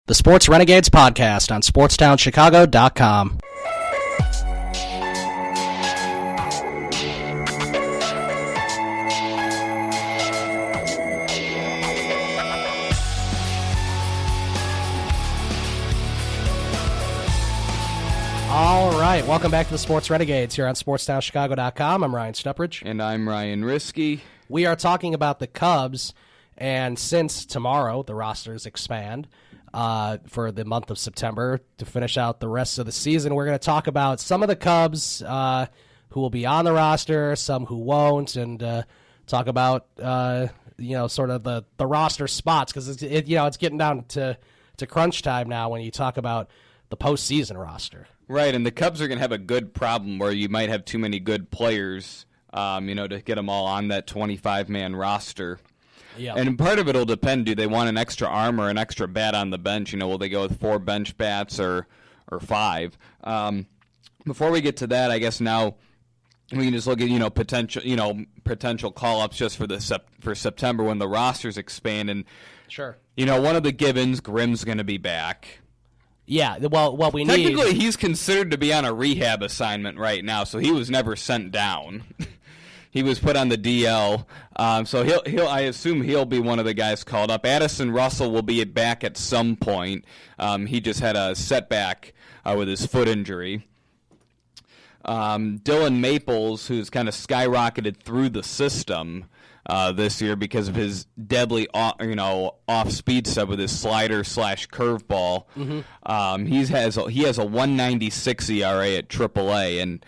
The Sports Renegades podcast on SportsTownChicago.com. All right, welcome back to the Sports Renegades here on SportsTownChicago.com. I'm Ryan Stuprich. And I'm Ryan Risky. We are talking about the Cubs, and since tomorrow the rosters expand for the month of September to finish out the rest of the season, we're going to talk about some of the Cubs who will be on the roster, some who won't, and talk about sort of the roster spots, because it's getting down to crunch time now when you talk about the postseason roster. Right, and the Cubs are going to have a good problem where you might have too many good players, to get them all on that 25-man roster. Yep. And part of it will depend, do they want an extra arm or an extra bat on the bench? Will they go with 4 bench bats or 5? Before we get to that, I guess now we can just look at, potential call-ups just for September when the rosters expand. And, sure. One of the givens, Grimm's going to be back. Yeah, well, what we need... Technically, he's considered to be on a rehab assignment right now, so he was never sent down. He was put on the DL, so he'll. I assume he'll be one of the guys called up. Addison Russell will be back at some point. He just had a setback with his foot injury. Dylan Maples, who's kind of skyrocketed through the system this year because of his deadly, off speed stuff with his slider / curveball. Mm-hmm. He has a 1.96 ERA at AAA, and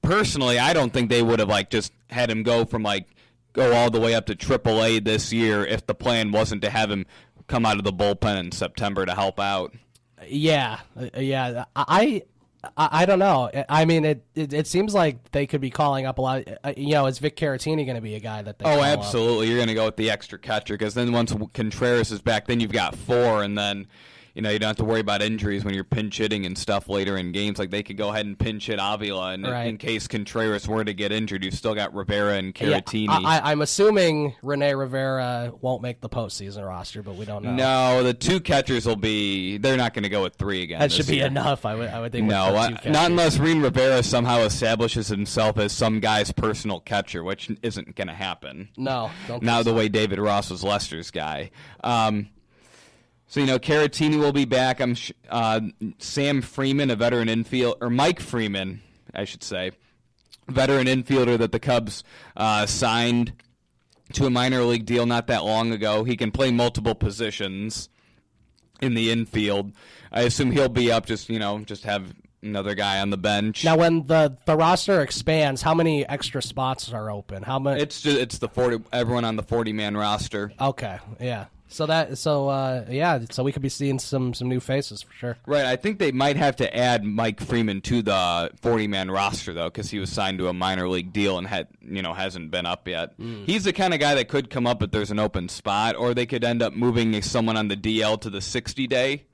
personally, I don't think they would have just had him go all the way up to AAA this year if the plan wasn't to have him come out of the bullpen in September to help out. Yeah. I don't know. I mean, it seems like they could be calling up a lot. Is Vic Caratini going to be a guy that they call absolutely. up? You're going to go with the extra catcher because then once Contreras is back, then you've got 4, and then you don't have to worry about injuries when you're pinch hitting and stuff later in games. Like they could go ahead and pinch hit Avila, and right. in case Contreras were to get injured, you've still got Rivera and Caratini. Yeah, I'm assuming Rene Rivera won't make the postseason roster, but we don't know. No, the 2 catchers they're not going to go with 3 again. That should be year. enough, I would think. No, with 2 catchers. Not unless Ren Rivera somehow establishes himself as some guy's personal catcher, which isn't going to happen. No, don't. Now the way David Ross was Lester's guy. So, Caratini will be back. Sam Freeman, a veteran infield, or Mike Freeman, I should say, veteran infielder that the Cubs signed to a minor league deal not that long ago. He can play multiple positions in the infield. I assume he'll be up just have another guy on the bench. Now, when the roster expands, how many extra spots are open? How many? It's the 40. Everyone on the 40-man roster. Okay, yeah. So we could be seeing some new faces for sure. Right, I think they might have to add Mike Freeman to the 40-man roster though, because he was signed to a minor league deal and hasn't been up yet. He's the kind of guy that could come up if there's an open spot, or they could end up moving someone on the DL to the 60-day,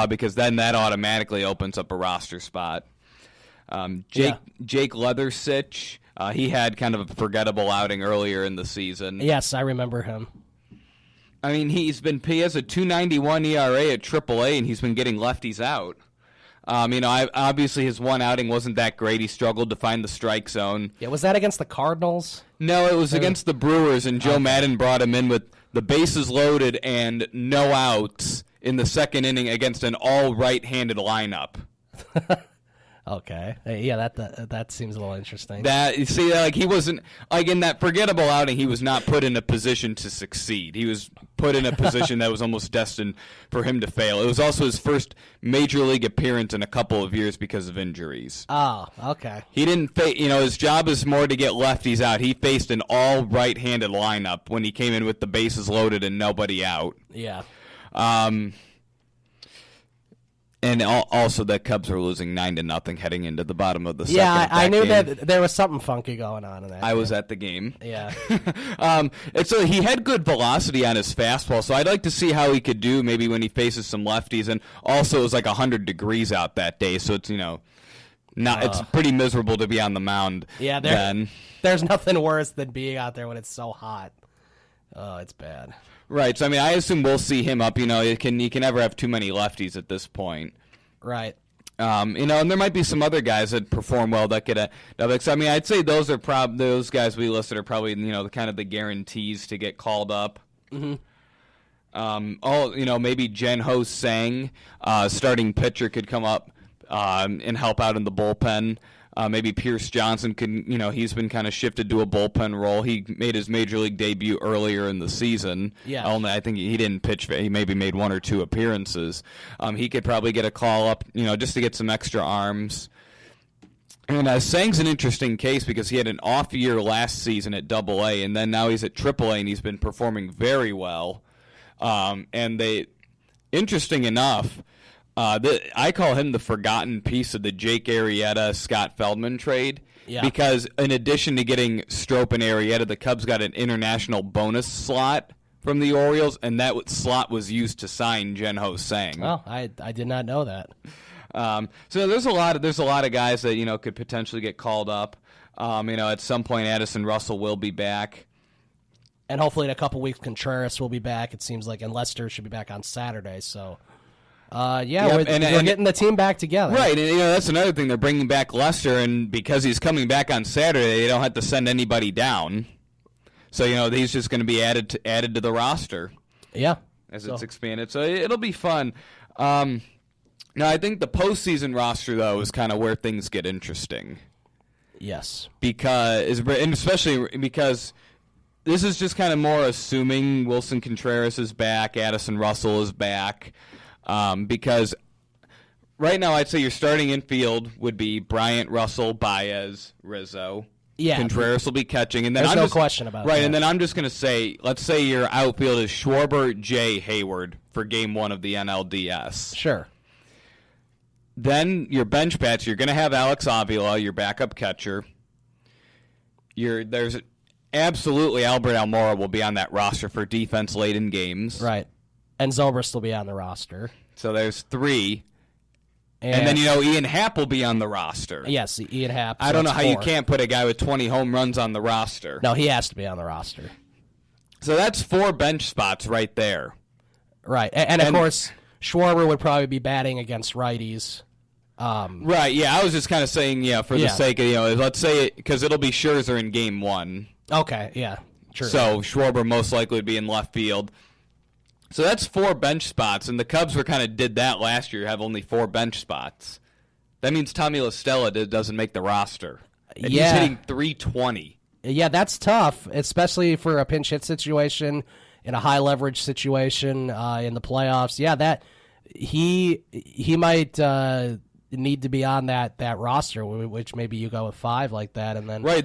because then that automatically opens up a roster spot. Jake Leathersich, he had kind of a forgettable outing earlier in the season. Yes, I remember him. I mean, he has a 2.91 ERA at AAA, and he's been getting lefties out. Obviously his one outing wasn't that great. He struggled to find the strike zone. Yeah, was that against the Cardinals? No, it was against the Brewers, and Joe Madden brought him in with the bases loaded and no outs in the second inning against an all right-handed lineup. Okay. Yeah, that seems a little interesting. He wasn't in that forgettable outing. He was not put in a position to succeed. He was put in a position that was almost destined for him to fail. It was also his first major league appearance in a couple of years because of injuries. Oh, okay. He didn't his job is more to get lefties out. He faced an all right-handed lineup when he came in with the bases loaded and nobody out. Yeah. And also, the Cubs were losing 9-0 heading into the bottom of the second. Yeah, I knew game. that there was something funky going on in that. I was at the game. Yeah. And so he had good velocity on his fastball, so I'd like to see how he could do maybe when he faces some lefties. And also, it was 100 degrees out that day, so it's, it's pretty miserable to be on the mound. Yeah, there's nothing worse than being out there when it's so hot. Oh, it's bad. Right. So I mean, I assume we'll see him up. You can never have too many lefties at this point. Right. And there might be some other guys that perform well that get so I mean, I'd say those are those guys we listed are probably the kind of the guarantees to get called up. Mm-hmm. Maybe Jen-Ho Sang, starting pitcher, could come up and help out in the bullpen. Maybe Pierce Johnson could, he's been kind of shifted to a bullpen role. He made his major league debut earlier in the season. Yeah. I think he didn't pitch. He maybe made 1 or 2 appearances. He could probably get a call up, just to get some extra arms. And Sang's an interesting case because he had an off year last season at Double-A, and then now he's at Triple-A, and he's been performing very well. Interesting enough, I call him the forgotten piece of the Jake Arrieta-Scott Feldman trade. Yeah. Because in addition to getting Strop and Arrieta, the Cubs got an international bonus slot from the Orioles, and that slot was used to sign Jen-Ho Sang. Oh, I did not know that. So there's a lot of guys that could potentially get called up. At some point Addison Russell will be back. And hopefully in a couple weeks, Contreras will be back, it seems like, and Lester should be back on Saturday. So, we're getting the team back together. Right, and that's another thing. They're bringing back Lester, and because he's coming back on Saturday, they don't have to send anybody down. So, he's just going to be added to the roster. Yeah. As it's expanded. So it'll be fun. Now, I think the postseason roster, though, is kind of where things get interesting. Yes. Especially because this is just kind of more assuming Wilson Contreras is back, Addison Russell is back, because right now I'd say your starting infield would be Bryant, Russell, Baez, Rizzo. Yeah. Contreras will be catching. And then There's no question about that. Right, and then I'm just going to say, let's say your outfield is Schwarber, Jay, Hayward for Game 1 of the NLDS. Sure. Then your bench bats, you're going to have Alex Avila, your backup catcher. There's absolutely Albert Almora will be on that roster for defense late in games. Right. And Zobrist will be on the roster. So there's 3. And then, Ian Happ will be on the roster. Yes, Ian Happ. I don't know how 4. You can't put a guy with 20 home runs on the roster. No, he has to be on the roster. So that's 4 bench spots right there. Right. And of course, Schwarber would probably be batting against righties. Right, yeah. I was just kind of saying, for the sake of, let's say, because it'll be Scherzer in Game 1. Okay, yeah, true. So Schwarber most likely would be in left field. So that's 4 bench spots, and the Cubs did that last year, have only 4 bench spots. That means Tommy La Stella doesn't make the roster. And he's hitting .320. Yeah, that's tough, especially for a pinch hit situation, in a high leverage situation in the playoffs. Yeah, that he might need to be on that roster, which maybe you go with 5 like that, and then you're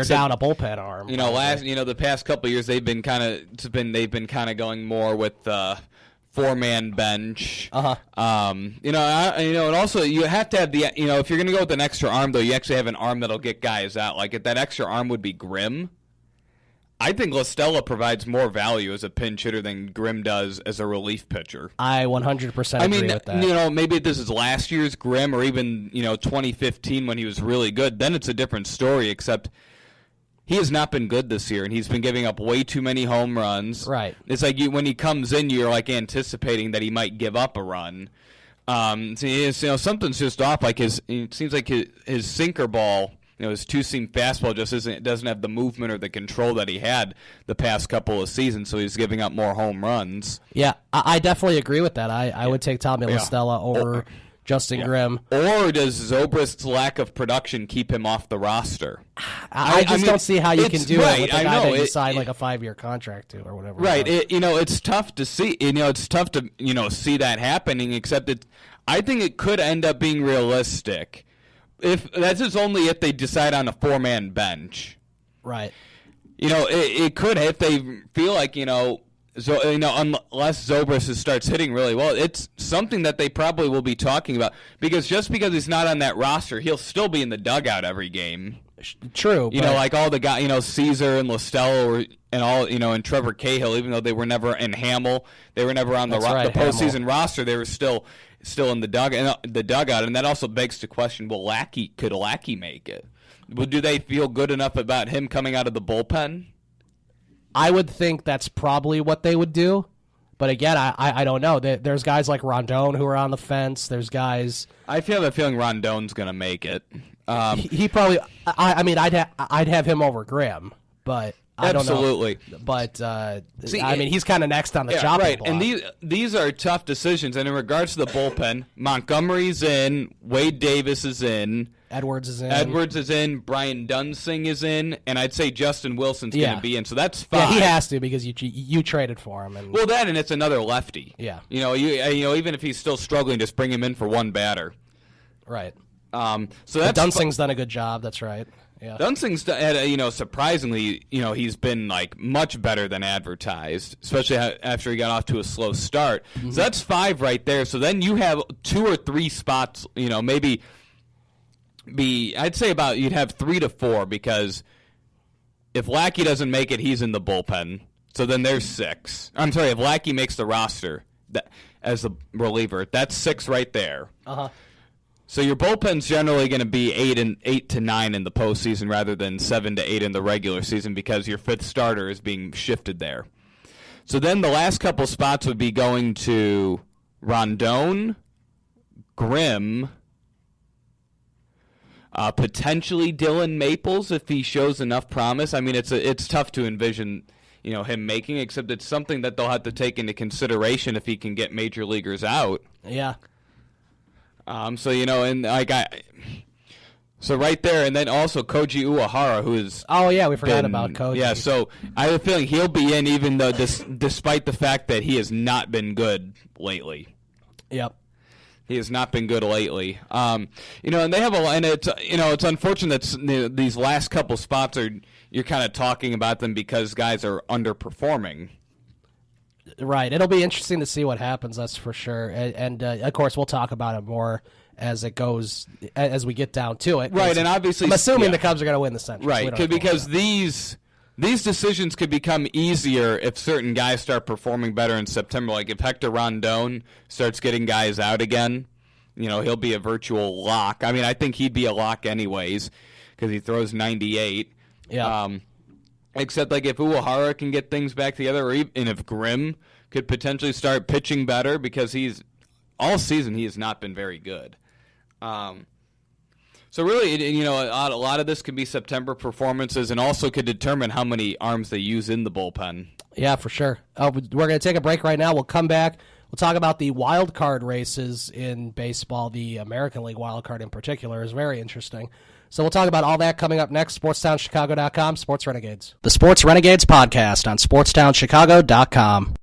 down a bullpen arm. The past couple of years they've been kind of going more with the 4-man bench. And also you have to have the if you're going to go with an extra arm, though, you actually have an arm that'll get guys out. Like if that extra arm would be Grimm. I think La Stella provides more value as a pinch hitter than Grimm does as a relief pitcher. I 100% agree with that. Maybe this is last year's Grimm or even, 2015 when he was really good. Then it's a different story, except he has not been good this year, and he's been giving up way too many home runs. Right. It's like when he comes in, you're like anticipating that he might give up a run. Something's just off. Like it seems like his sinker ball, his two-seam fastball doesn't have the movement or the control that he had the past couple of seasons, so he's giving up more home runs. Yeah, I definitely agree with that. I would take Tommy La Stella over Justin Grimm. Or does Zobrist's lack of production keep him off the roster? I don't see how you can do it with a guy that you signed like a 5-year contract to or whatever. Right. It's tough to see. It's tough to see that happening. Except I think it could end up being realistic. If that's just only if they decide on a 4-man bench. Right. It could if they feel like unless Zobrist starts hitting really well, it's something that they probably will be talking about because just because he's not on that roster, he'll still be in the dugout every game. True. Like all the guys, Caesar and La Stella and all, and Trevor Cahill, even though they were never in Hamill, they were never on the postseason roster. They were still in the dugout, and that also begs to question: could Lackey make it? Do they feel good enough about him coming out of the bullpen? I would think that's probably what they would do. But again, I don't know. There's guys like Rondon who are on the fence. There's guys. I feel the feeling Rondon's going to make it. He probably. I mean, I'd have him over Grimm, but I don't know. Absolutely. But I mean, he's kind of next on the chopping right. block. And these are tough decisions. And in regards to the bullpen, Montgomery's in, Wade Davis is in. Edwards is in. Brian Dunsing is in, and I'd say Justin Wilson's going to be in. So that's 5. Yeah, he has to because you traded for him. And and it's another lefty. Yeah. Even if he's still struggling, just bring him in for one batter. Right. So that's Dunsing's done a good job. That's right. Yeah. Dunsing's had, surprisingly, he's been like much better than advertised, especially after he got off to a slow start. Mm-hmm. So that's 5 right there. So then you have 2 or 3 spots, maybe. I'd say you'd have 3 to 4, because if Lackey doesn't make it, he's in the bullpen. So then there's 6. I'm sorry, if Lackey makes the roster as the reliever, that's 6 right there. Uh-huh. So your bullpen's generally going to be 8 to 9 in the postseason rather than 7 to 8 in the regular season, because your 5th starter is being shifted there. So then the last couple spots would be going to Rondon, Grimm, potentially Dylan Maples if he shows enough promise. I mean, it's tough to envision, him making, except it's something that they'll have to take into consideration if he can get major leaguers out. Yeah. So right there, and then also Koji Uehara, who is we forgot about Koji. Yeah, so I have a feeling he'll be in, even though despite the fact that he has not been good lately. Yep. He has not been good lately. And they have and it's unfortunate that these last couple spots you're kind of talking about them because guys are underperforming. Right. It'll be interesting to see what happens. That's for sure. And of course, we'll talk about it more as it goes, as we get down to it. Right. And obviously, I'm assuming the Cubs are going to win the Central. Right. Because these decisions could become easier if certain guys start performing better in September. Like if Hector Rondon starts getting guys out again, he'll be a virtual lock. I mean, I think he'd be a lock anyways because he throws 98. Yeah. Except like if Uehara can get things back together, and if Grimm could potentially start pitching better, because all season he has not been very good. So really, a lot of this could be September performances, and also could determine how many arms they use in the bullpen. Yeah, for sure. We're going to take a break right now. We'll come back. We'll talk about the wild card races in baseball. The American League wild card in particular is very interesting. So we'll talk about all that coming up next. SportsTownChicago.com, Sports Renegades. The Sports Renegades podcast on SportsTownChicago.com.